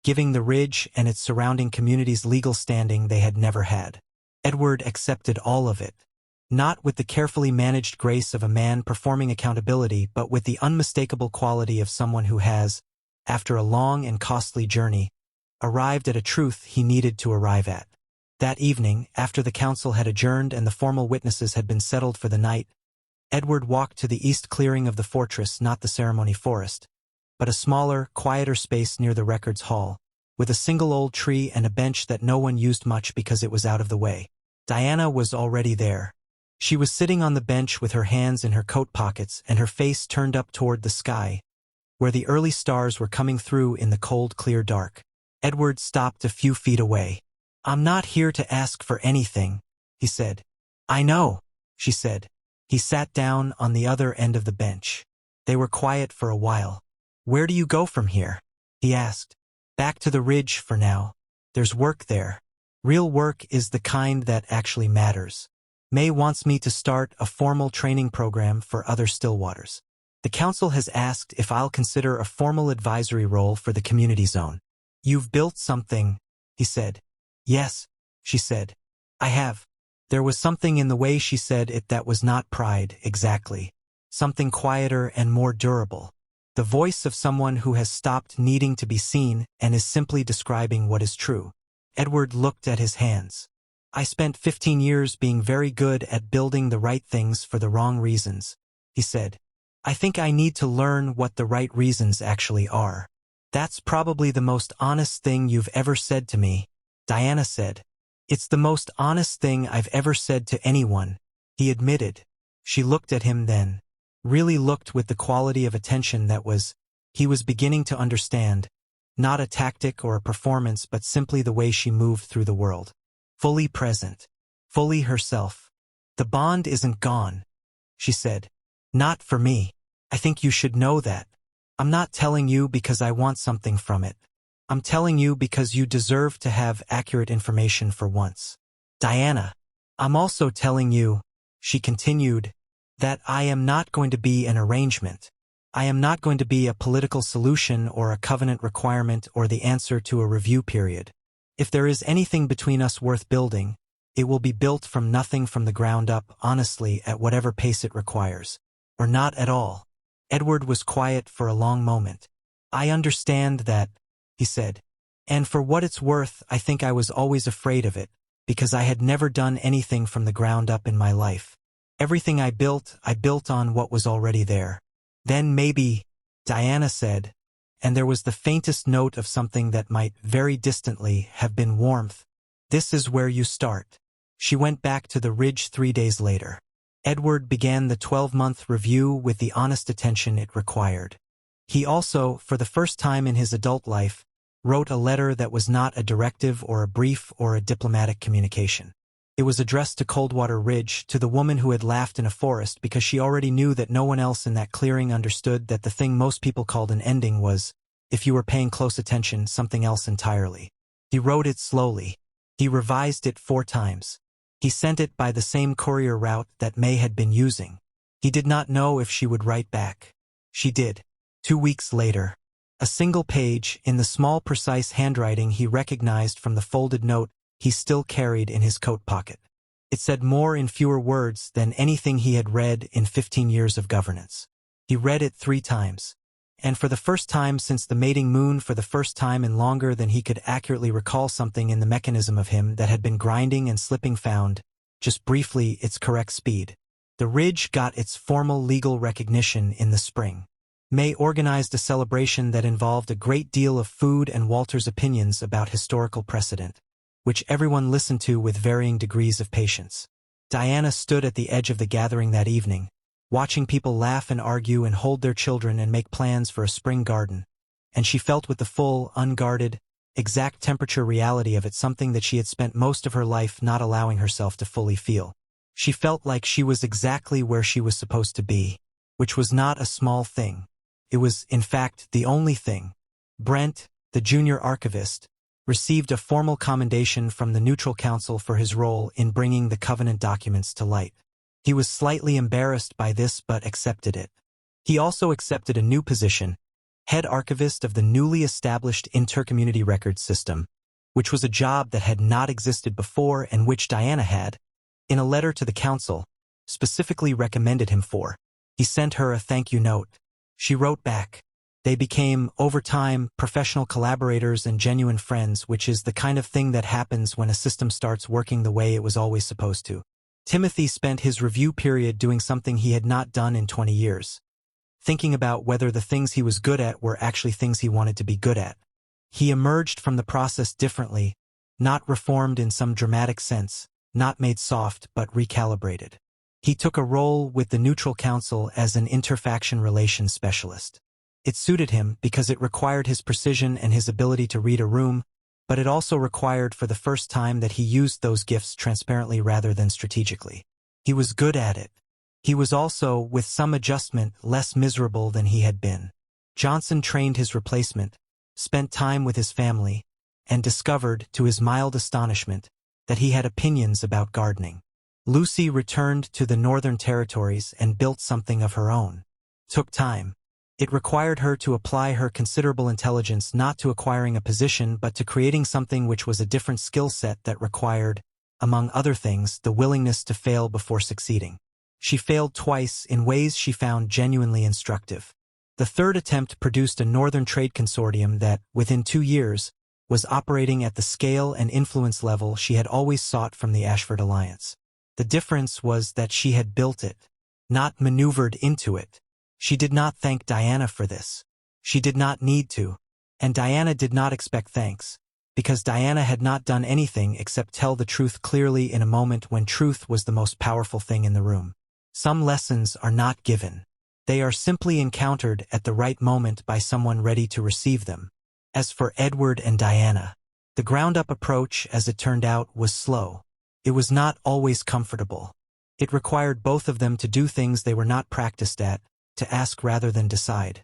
giving the Ridge and its surrounding communities legal standing they had never had. Edward accepted all of it, not with the carefully managed grace of a man performing accountability, but with the unmistakable quality of someone who has, after a long and costly journey, arrived at a truth he needed to arrive at. That evening, after the council had adjourned and the formal witnesses had been settled for the night, Edward walked to the east clearing of the fortress, not the ceremony forest, but a smaller, quieter space near the records hall, with a single old tree and a bench that no one used much because it was out of the way. Diana was already there. She was sitting on the bench with her hands in her coat pockets and her face turned up toward the sky, where the early stars were coming through in the cold, clear dark. Edward stopped a few feet away. I'm not here to ask for anything, he said. I know, she said. He sat down on the other end of the bench. They were quiet for a while. Where do you go from here? He asked. Back to the Ridge for now. There's work there. Real work is the kind that actually matters. May wants me to start a formal training program for other Stillwaters. The council has asked if I'll consider a formal advisory role for the community zone. You've built something, he said. Yes, she said. I have. There was something in the way she said it that was not pride, exactly. Something quieter and more durable. The voice of someone who has stopped needing to be seen and is simply describing what is true. Edward looked at his hands. I spent 15 years being very good at building the right things for the wrong reasons, he said. I think I need to learn what the right reasons actually are. That's probably the most honest thing you've ever said to me, Diana said. It's the most honest thing I've ever said to anyone, he admitted. She looked at him then, really looked with the quality of attention that he was beginning to understand, not a tactic or a performance but simply the way she moved through the world. Fully present. fully herself. "The bond isn't gone," she said. "Not for me. I think you should know that. I'm not telling you because I want something from it. I'm telling you because you deserve to have accurate information for once. Diana, I'm also telling you," she continued, "that I am not going to be an arrangement. I am not going to be a political solution or a covenant requirement or the answer to a review period. If there is anything between us worth building, it will be built from nothing, from the ground up, honestly, at whatever pace it requires. Or not at all." Edward was quiet for a long moment. "I understand that," he said. "And for what it's worth, I think I was always afraid of it, because I had never done anything from the ground up in my life. Everything I built on what was already there." "Then maybe," Diana said, and there was the faintest note of something that might very distantly have been warmth, "this is where you start." She went back to the ridge 3 days later. Edward began the 12-month review with the honest attention it required. He also, for the first time in his adult life, wrote a letter that was not a directive or a brief or a diplomatic communication. It was addressed to Coldwater Ridge, to the woman who had laughed in a forest because she already knew that no one else in that clearing understood that the thing most people called an ending was, if you were paying close attention, something else entirely. He wrote it slowly. He revised it 4 times. He sent it by the same courier route that May had been using. He did not know if she would write back. She did. 2 weeks later. A single page, in the small, precise handwriting he recognized from the folded note he still carried in his coat pocket. It said more in fewer words than anything he had read in 15 years of governance. He read it 3 times. And for the first time since the mating moon, for the first time in longer than he could accurately recall, something in the mechanism of him that had been grinding and slipping found, just briefly, its correct speed. The ridge got its formal legal recognition in the spring. May organized a celebration that involved a great deal of food and Walter's opinions about historical precedent, which everyone listened to with varying degrees of patience. Diana stood at the edge of the gathering that evening, watching people laugh and argue and hold their children and make plans for a spring garden, and she felt with the full, unguarded, exact temperature reality of it something that she had spent most of her life not allowing herself to fully feel. She felt like she was exactly where she was supposed to be, which was not a small thing. It was, in fact, the only thing. Brent, the junior archivist, received a formal commendation from the Neutral Council for his role in bringing the Covenant documents to light. He was slightly embarrassed by this but accepted it. He also accepted a new position, head archivist of the newly established Intercommunity Records System, which was a job that had not existed before and which Diana had, in a letter to the council, specifically recommended him for. He sent her a thank you note. She wrote back. They became, over time, professional collaborators and genuine friends, which is the kind of thing that happens when a system starts working the way it was always supposed to. Timothy spent his review period doing something he had not done in 20 years. Thinking about whether the things he was good at were actually things he wanted to be good at. He emerged from the process differently, not reformed in some dramatic sense, not made soft but recalibrated. He took a role with the Neutral Council as an interfaction relations specialist. It suited him because it required his precision and his ability to read a room, but it also required for the first time that he used those gifts transparently rather than strategically. He was good at it. He was also, with some adjustment, less miserable than he had been. Johnson trained his replacement, spent time with his family, and discovered, to his mild astonishment, that he had opinions about gardening. Lucy returned to the Northern Territories and built something of her own. Took time. It required her to apply her considerable intelligence not to acquiring a position but to creating something which was a different skill set that required, among other things, the willingness to fail before succeeding. She failed twice in ways she found genuinely instructive. The third attempt produced a Northern Trade Consortium that, within 2 years, was operating at the scale and influence level she had always sought from the Ashford Alliance. The difference was that she had built it, not maneuvered into it. She did not thank Diana for this. She did not need to, and Diana did not expect thanks, because Diana had not done anything except tell the truth clearly in a moment when truth was the most powerful thing in the room. Some lessons are not given. They are simply encountered at the right moment by someone ready to receive them. As for Edward and Diana, the ground-up approach, as it turned out, was slow. It was not always comfortable. It required both of them to do things they were not practiced at, to ask rather than decide.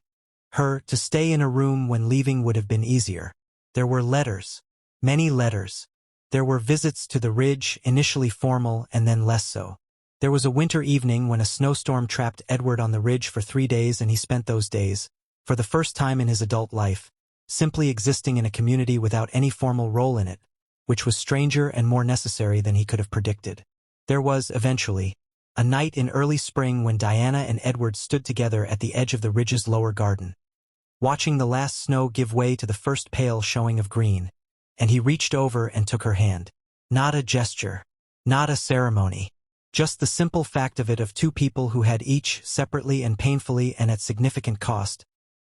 Her to stay in a room when leaving would have been easier. There were letters. Many letters. There were visits to the ridge, initially formal and then less so. There was a winter evening when a snowstorm trapped Edward on the ridge for 3 days, and he spent those days, for the first time in his adult life, simply existing in a community without any formal role in it, which was stranger and more necessary than he could have predicted. There was, eventually, a night in early spring when Diana and Edward stood together at the edge of the ridge's lower garden, watching the last snow give way to the first pale showing of green, and he reached over and took her hand. Not a gesture, not a ceremony, just the simple fact of it, of two people who had each, separately and painfully and at significant cost,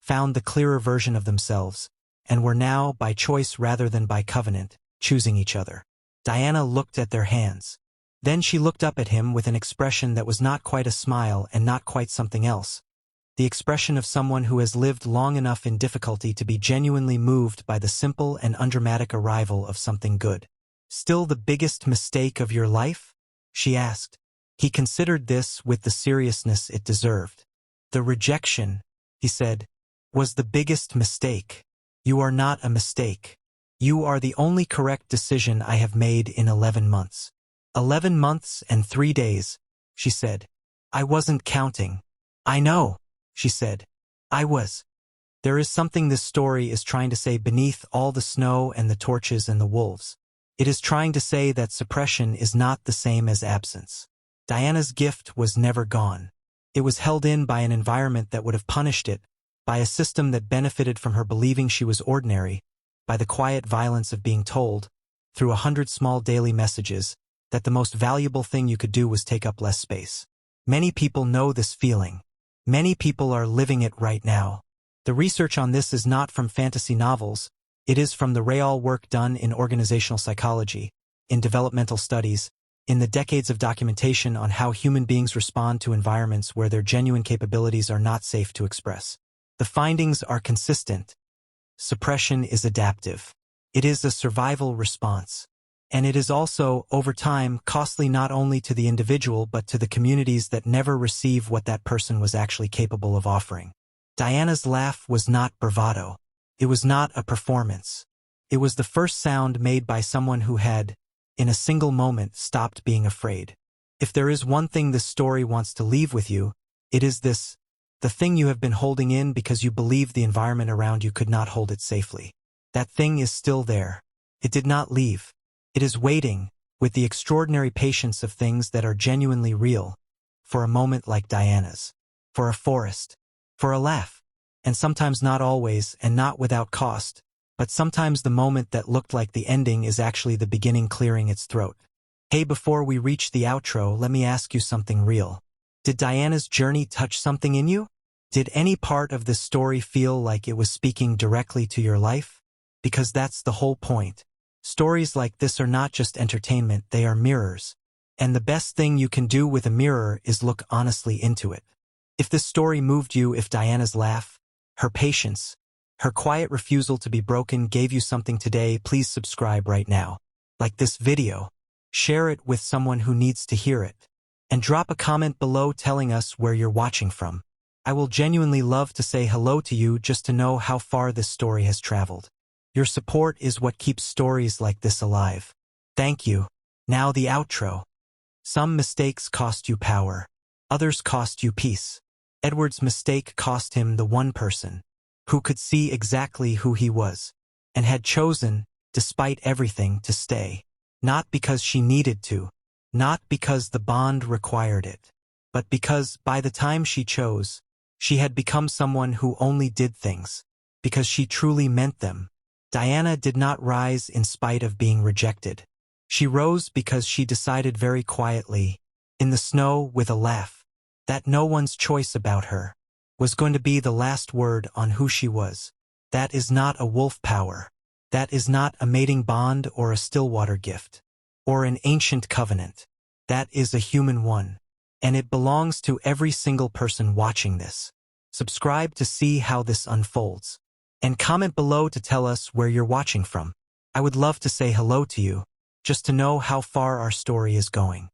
found the clearer version of themselves, and were now, by choice rather than by covenant, choosing each other. Diana looked at their hands. Then she looked up at him with an expression that was not quite a smile and not quite something else. The expression of someone who has lived long enough in difficulty to be genuinely moved by the simple and undramatic arrival of something good. "Still the biggest mistake of your life?" she asked. He considered this with the seriousness it deserved. "The rejection," he said, "was the biggest mistake. You are not a mistake. You are the only correct decision I have made in 11 months. 11 months and 3 days, she said. I wasn't counting. I know, she said. I was. There is something this story is trying to say beneath all the snow and the torches and the wolves. It is trying to say that suppression is not the same as absence. Diana's gift was never gone. It was held in by an environment that would have punished it, by a system that benefited from her believing she was ordinary, by the quiet violence of being told, through 100 small daily messages, that the most valuable thing you could do was take up less space. Many people know this feeling. Many people are living it right now. The research on this is not from fantasy novels. It is from the real work done in organizational psychology, in developmental studies, in the decades of documentation on how human beings respond to environments where their genuine capabilities are not safe to express. The findings are consistent. Suppression is adaptive. It is a survival response. And it is also, over time, costly not only to the individual but to the communities that never receive what that person was actually capable of offering. Diana's laugh was not bravado. It was not a performance. It was the first sound made by someone who had, in a single moment, stopped being afraid. If there is one thing this story wants to leave with you, it is this: the thing you have been holding in because you believed the environment around you could not hold it safely. That thing is still there. It did not leave. It is waiting, with the extraordinary patience of things that are genuinely real, for a moment like Diana's, for a forest, for a laugh, and sometimes not always and not without cost, but sometimes the moment that looked like the ending is actually the beginning clearing its throat. Hey, before we reach the outro, let me ask you something real. Did Diana's journey touch something in you? Did any part of this story feel like it was speaking directly to your life? Because that's the whole point. Stories like this are not just entertainment, they are mirrors. And the best thing you can do with a mirror is look honestly into it. If this story moved you, if Diana's laugh, her patience, her quiet refusal to be broken gave you something today, please subscribe right now. Like this video. Share it with someone who needs to hear it. And drop a comment below telling us where you're watching from. I will genuinely love to say hello to you just to know how far this story has traveled. Your support is what keeps stories like this alive. Thank you. Now the outro. Some mistakes cost you power. Others cost you peace. Edward's mistake cost him the one person who could see exactly who he was and had chosen, despite everything, to stay. Not because she needed to, not because the bond required it, but because, by the time she chose, she had become someone who only did things because she truly meant them. Diana did not rise in spite of being rejected. She rose because she decided very quietly, in the snow with a laugh, that no one's choice about her was going to be the last word on who she was. That is not a wolf power. That is not a mating bond or a Stillwater gift, or an ancient covenant. That is a human one, and it belongs to every single person watching this. Subscribe to see how this unfolds. And comment below to tell us where you're watching from. I would love to say hello to you. just to know how far our story is going.